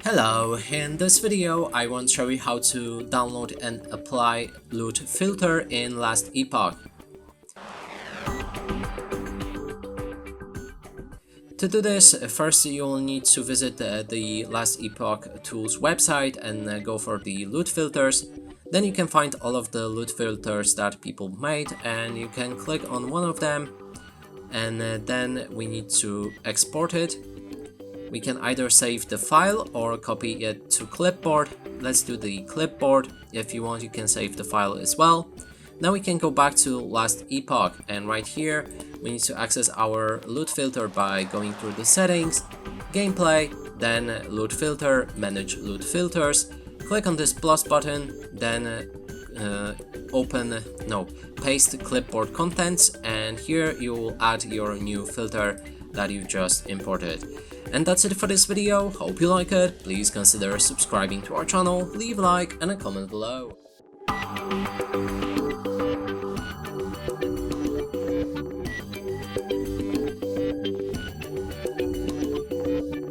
Hello, in this video I want to show you how to download and apply loot filter in Last Epoch. To do this, first you'll need to visit the Last Epoch tools website and go for the loot filters. Then you can find all of the loot filters that people made and you can click on one of them, and then we need to export it. We can either save the file or copy it to clipboard. Let's do the clipboard. If you want, you can save the file as well. Now we can go back to Last Epoch, and right here we need to access our loot filter by going through the settings, gameplay, then loot filter, manage loot filters. Click on this plus button, then paste clipboard contents, and here you will add your new filter that you just imported. And that's it for this video. Hope you like it. Please consider subscribing to our channel, leave a like and a comment below.